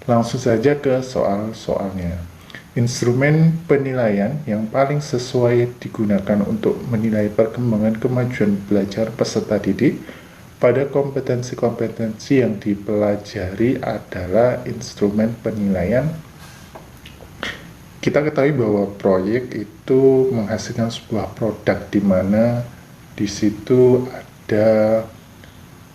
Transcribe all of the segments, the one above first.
Langsung saja ke soal-soalnya. Instrumen penilaian yang paling sesuai digunakan untuk menilai perkembangan kemajuan belajar peserta didik pada kompetensi-kompetensi yang dipelajari adalah instrumen penilaian. Kita ketahui bahwa proyek itu menghasilkan sebuah produk di mana di situ ada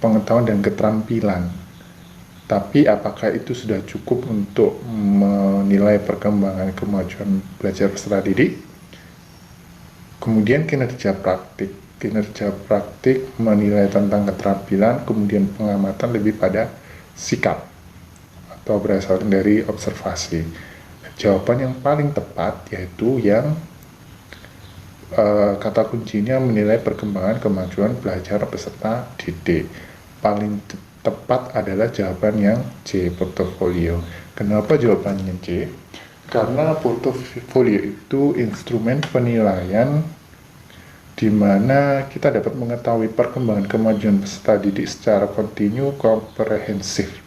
pengetahuan dan keterampilan. Tapi apakah itu sudah cukup untuk menilai perkembangan kemajuan belajar peserta didik? Kemudian kinerja praktik. Kinerja praktik menilai tentang keterampilan, kemudian pengamatan lebih pada sikap atau berasal dari observasi. Jawaban yang paling tepat yaitu yang kata kuncinya menilai perkembangan kemajuan belajar peserta didik. Paling tepat adalah jawaban yang C, portofolio. Kenapa jawabannya C? Karena portofolio itu instrumen penilaian di mana kita dapat mengetahui perkembangan kemajuan peserta didik secara kontinu komprehensif.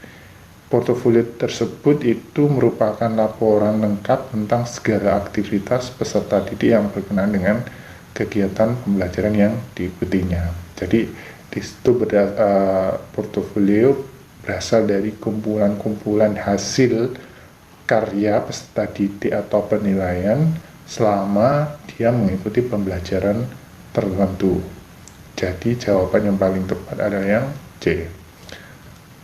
Portofolio tersebut itu merupakan laporan lengkap tentang segala aktivitas peserta didik yang berkenaan dengan kegiatan pembelajaran yang diikutinya. Jadi di situ portofolio berasal dari kumpulan-kumpulan hasil karya peserta didik atau penilaian selama dia mengikuti pembelajaran tertentu. Jadi jawaban yang paling tepat adalah yang C.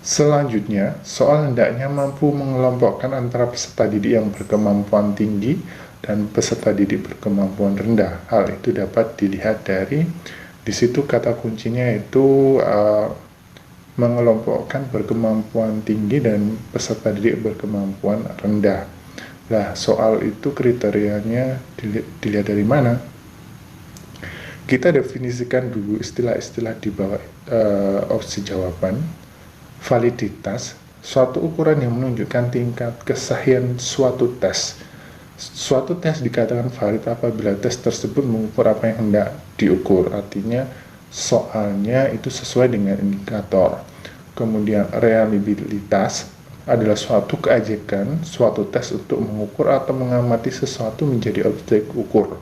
Selanjutnya, soal hendaknya mampu mengelompokkan antara peserta didik yang berkemampuan tinggi dan peserta didik berkemampuan rendah. Hal itu dapat dilihat dari di situ kata kuncinya itu mengelompokkan berkemampuan tinggi dan peserta didik berkemampuan rendah. Nah, soal itu kriterianya dilihat dari mana? Kita definisikan dulu istilah-istilah di bawah opsi jawaban. Validitas, suatu ukuran yang menunjukkan tingkat kesahihan suatu tes. Suatu tes dikatakan valid apabila tes tersebut mengukur apa yang hendak diukur, artinya soalnya itu sesuai dengan indikator. Kemudian reliabilitas adalah suatu keajekan suatu tes untuk mengukur atau mengamati sesuatu menjadi objek ukur.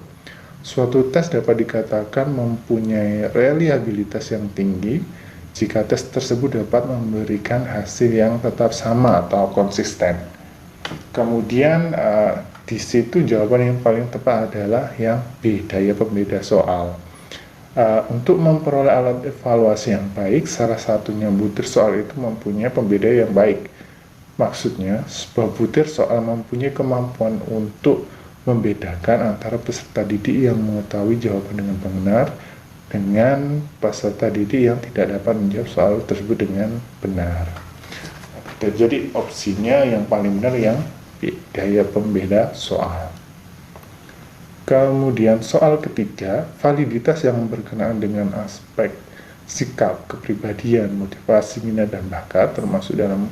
Suatu tes dapat dikatakan mempunyai reliabilitas yang tinggi jika tes tersebut dapat memberikan hasil yang tetap sama atau konsisten. Kemudian di situ jawaban yang paling tepat adalah yang B, daya pembeda soal. Untuk memperoleh alat evaluasi yang baik, salah satunya butir soal itu mempunyai pembeda yang baik. Maksudnya, sebuah butir soal mempunyai kemampuan untuk membedakan antara peserta didik yang mengetahui jawaban dengan benar dengan peserta didik yang tidak dapat menjawab soal tersebut dengan benar. Jadi opsinya yang paling benar yang daya pembeda soal. Kemudian soal ketiga, validitas yang berkenaan dengan aspek sikap, kepribadian, motivasi, minat, dan bakat termasuk dalam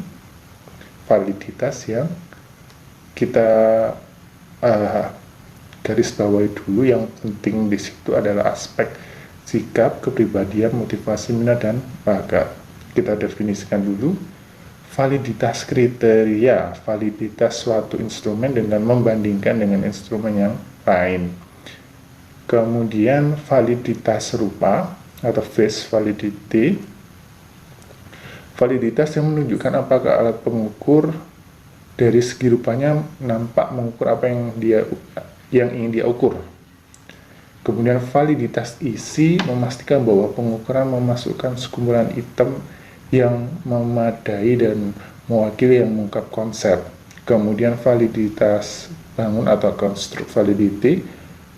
validitas yang kita garis bawahi dulu. Yang penting di situ adalah aspek sikap, kepribadian, motivasi, minat, dan bakat. Kita definisikan dulu. Validitas kriteria, validitas suatu instrumen dengan membandingkan dengan instrumen yang lain. Kemudian validitas serupa atau face validity, validitas yang menunjukkan apakah alat pengukur dari segi rupanya nampak mengukur apa yang ingin dia ukur. Kemudian validitas isi memastikan bahwa pengukuran memasukkan sekumpulan item yang memadai dan mewakili yang mengungkap konsep. Kemudian validitas bangun atau construct validity,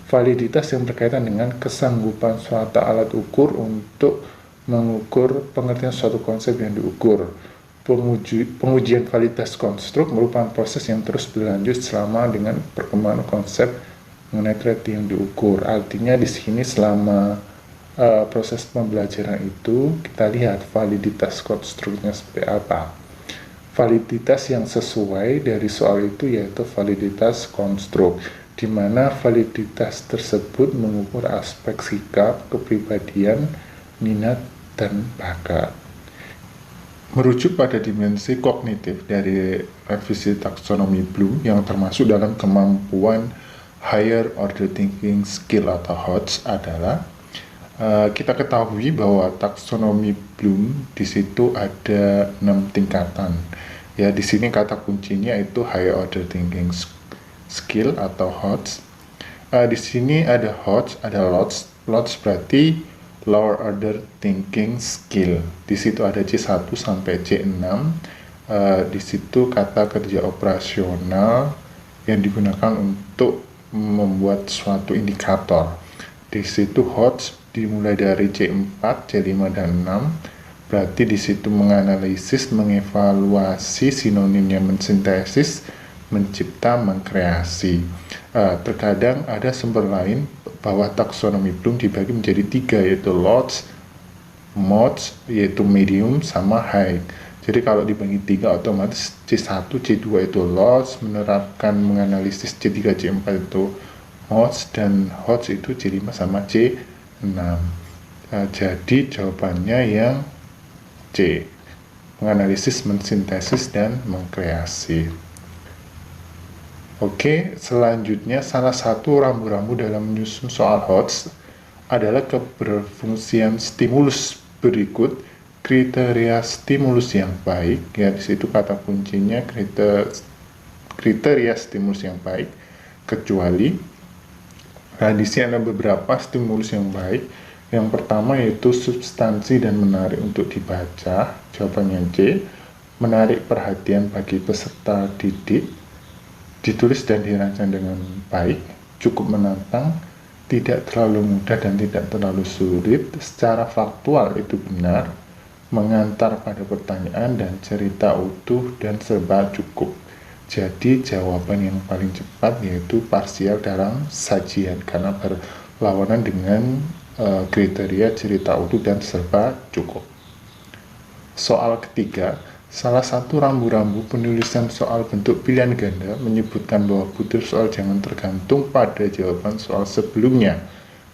validitas yang berkaitan dengan kesanggupan suatu alat ukur untuk mengukur pengertian suatu konsep yang diukur. Pengujian validitas konstruk merupakan proses yang terus berlanjut selama dengan perkembangan konsep mengenai thread yang diukur. Artinya di sini selama proses pembelajaran itu kita lihat validitas konstruknya seperti apa. Validitas yang sesuai dari soal itu yaitu validitas konstruk, di mana validitas tersebut mengukur aspek sikap, kepribadian, minat, dan bakat. Merujuk pada dimensi kognitif dari revisi taksonomi Bloom yang termasuk dalam kemampuan higher order thinking skill atau HOTS adalah kita ketahui bahwa taksonomi Bloom di situ ada 6 tingkatan. Ya, di sini kata kuncinya itu higher order thinking skill atau HOTS. Di sini ada HOTS, ada LOTS. LOTS berarti lower order thinking skill. Di situ ada C1 sampai C6. Di situ kata kerja operasional yang digunakan untuk membuat suatu indikator. Di situ HOTS dimulai dari C4, C5 dan 6. Berarti di situ menganalisis, mengevaluasi, sinonimnya mensintesis, mencipta, mengkreasi. Terkadang ada sumber lain bahwa taksonomi Bloom dibagi menjadi 3, yaitu LOTS, MODS, yaitu medium, sama high. Jadi kalau dibagi 3 otomatis C1, C2 itu LOTS, menerapkan menganalisis C3, C4 itu MODS, dan HOTS itu C5 sama C6. Jadi jawabannya yang C, menganalisis, mensintesis, dan mengkreasi. Oke, selanjutnya salah satu rambu-rambu dalam menyusun soal HOTS adalah keberfungsian stimulus berikut kriteria stimulus yang baik. Ya, di situ kata kuncinya kriteria stimulus yang baik, kecuali. Nah, di sini ada beberapa stimulus yang baik. Yang pertama yaitu substansi dan menarik untuk dibaca. Jawabannya C, menarik perhatian bagi peserta didik, ditulis dan dirancang dengan baik, cukup menantang, tidak terlalu mudah dan tidak terlalu sulit, secara faktual itu benar, mengantar pada pertanyaan dan cerita utuh dan serba cukup. Jadi jawaban yang paling cepat yaitu parsial dalam sajian karena berlawanan dengan kriteria cerita utuh dan serba cukup. Soal ketiga, salah satu rambu-rambu penulisan soal bentuk pilihan ganda menyebutkan bahwa butir soal jangan tergantung pada jawaban soal sebelumnya.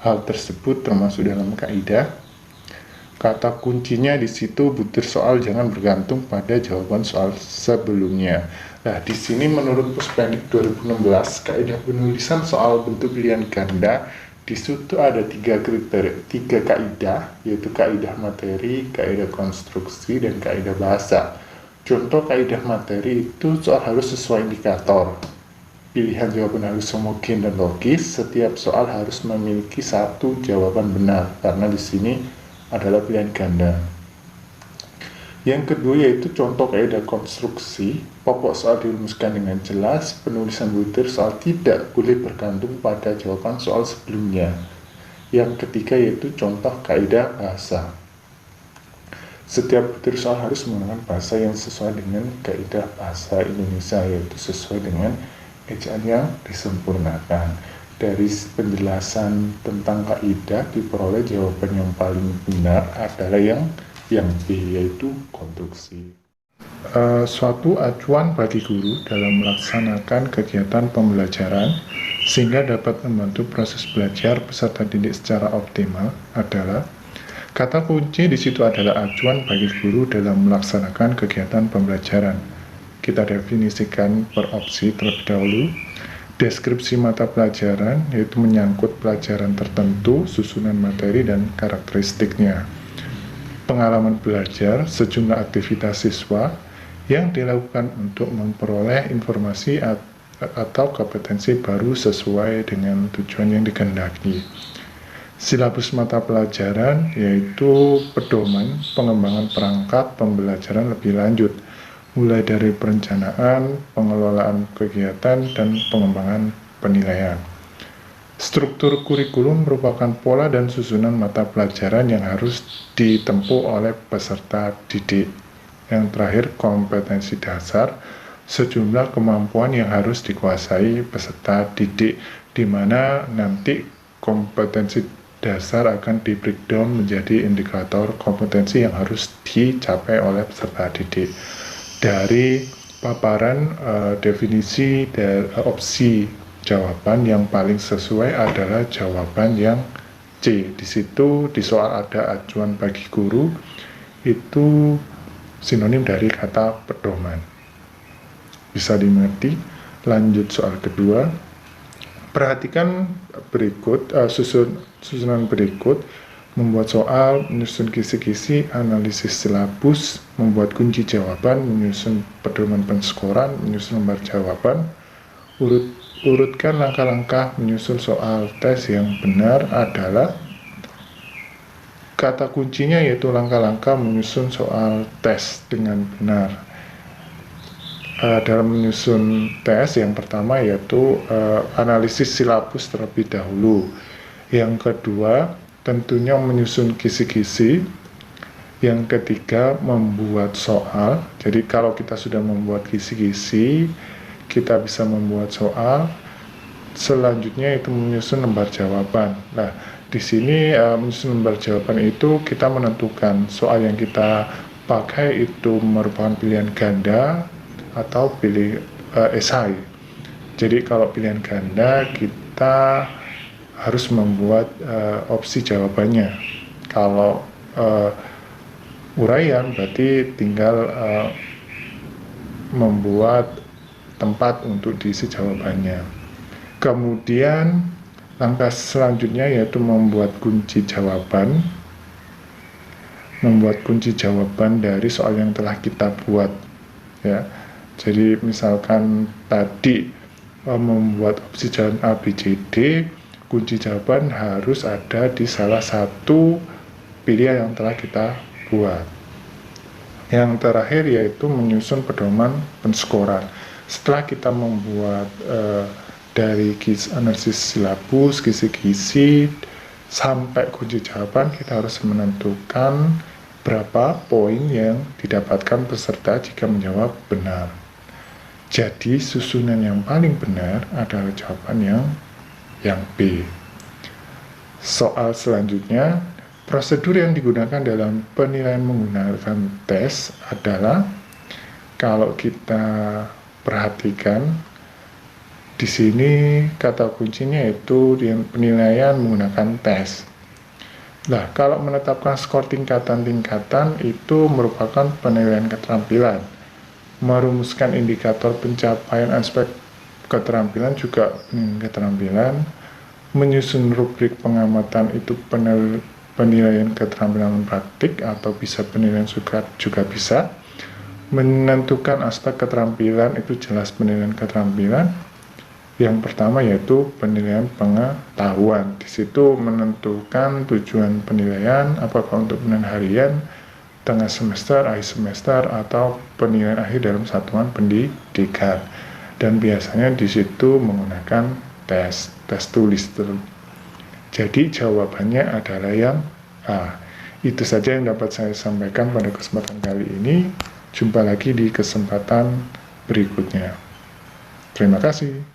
Hal tersebut termasuk dalam kaidah. Kata kuncinya di situ butir soal jangan bergantung pada jawaban soal sebelumnya. Nah, di sini menurut Puspendik 2016, kaidah penulisan soal bentuk pilihan ganda di situ ada 3 kaidah, yaitu kaidah materi, kaidah konstruksi, dan kaidah bahasa. Contoh kaidah materi itu soal harus sesuai indikator. Pilihan jawaban harus homogen dan logis. Setiap soal harus memiliki satu jawaban benar karena di sini adalah pilihan ganda. Yang kedua yaitu contoh kaidah konstruksi. Pokok soal dirumuskan dengan jelas. Penulisan butir soal tidak boleh bergantung pada jawaban soal sebelumnya. Yang ketiga yaitu contoh kaidah bahasa. Setiap butir soal harus menggunakan bahasa yang sesuai dengan kaidah bahasa Indonesia, yaitu sesuai dengan ejaan yang disempurnakan. Dari penjelasan tentang kaidah diperoleh jawaban yang paling benar adalah yang B, yaitu konstruksi. Suatu acuan bagi guru dalam melaksanakan kegiatan pembelajaran sehingga dapat membantu proses belajar peserta didik secara optimal adalah kata kunci di situ adalah acuan bagi guru dalam melaksanakan kegiatan pembelajaran. Kita definisikan per opsi terlebih dahulu. Deskripsi mata pelajaran yaitu menyangkut pelajaran tertentu, susunan materi dan karakteristiknya. Pengalaman belajar, sejumlah aktivitas siswa yang dilakukan untuk memperoleh informasi atau kompetensi baru sesuai dengan tujuan yang dikehendaki. Silabus mata pelajaran yaitu pedoman pengembangan perangkat pembelajaran lebih lanjut, mulai dari perencanaan, pengelolaan kegiatan, dan pengembangan penilaian. Struktur kurikulum merupakan pola dan susunan mata pelajaran yang harus ditempuh oleh peserta didik. Yang terakhir, kompetensi dasar, sejumlah kemampuan yang harus dikuasai peserta didik, di mana nanti kompetensi dasar akan di breakdown menjadi indikator kompetensi yang harus dicapai oleh peserta didik. Dari paparan definisi dari opsi jawaban yang paling sesuai adalah jawaban yang C. Di situ di soal ada acuan bagi guru, itu sinonim dari kata pedoman. Bisa dimengerti? Lanjut soal kedua. Perhatikan berikut, susunan berikut: membuat soal, menyusun kisi-kisi, analisis silabus, membuat kunci jawaban, menyusun pedoman penskoran, menyusun lembar jawaban. Urutkan langkah-langkah menyusun soal tes yang benar adalah. Kata kuncinya yaitu langkah-langkah menyusun soal tes dengan benar. Dalam menyusun tes, yang pertama yaitu analisis silabus terlebih dahulu. Yang kedua, tentunya menyusun kisi-kisi. Yang ketiga, membuat soal. Jadi kalau kita sudah membuat kisi-kisi, kita bisa membuat soal. Selanjutnya itu menyusun lembar jawaban. Nah, di sini menyusun lembar jawaban itu kita menentukan soal yang kita pakai itu merupakan pilihan ganda atau pilih esai. Jadi kalau pilihan ganda kita harus membuat opsi jawabannya. Kalau uraian berarti tinggal membuat tempat untuk diisi jawabannya. Kemudian langkah selanjutnya yaitu membuat kunci jawaban. Membuat kunci jawaban dari soal yang telah kita buat, ya. Jadi misalkan tadi membuat opsi jawaban A, B, C, D, kunci jawaban harus ada di salah satu pilihan yang telah kita buat. Yang terakhir yaitu menyusun pedoman penskoran. Setelah kita membuat dari analisis silabus, kisi-kisi, sampai kunci jawaban, kita harus menentukan berapa poin yang didapatkan peserta jika menjawab benar. Jadi susunan yang paling benar adalah jawaban yang B. Soal selanjutnya, prosedur yang digunakan dalam penilaian menggunakan tes adalah, kalau kita perhatikan di sini kata kuncinya itu penilaian menggunakan tes. Nah, kalau menetapkan skor tingkatan-tingkatan itu merupakan penilaian keterampilan. Merumuskan indikator pencapaian aspek keterampilan juga keterampilan. Menyusun rubrik pengamatan itu penilaian keterampilan praktik atau bisa penilaian juga bisa. Menentukan aspek keterampilan itu jelas penilaian keterampilan. Yang pertama yaitu penilaian pengetahuan. Di situ menentukan tujuan penilaian, apakah untuk penilaian harian, tengah semester, akhir semester, atau penilaian akhir dalam satuan pendidikan. Dan biasanya di situ menggunakan tes tulis. Jadi jawabannya adalah yang A. Itu saja yang dapat saya sampaikan pada kesempatan kali ini. Jumpa lagi di kesempatan berikutnya. Terima kasih.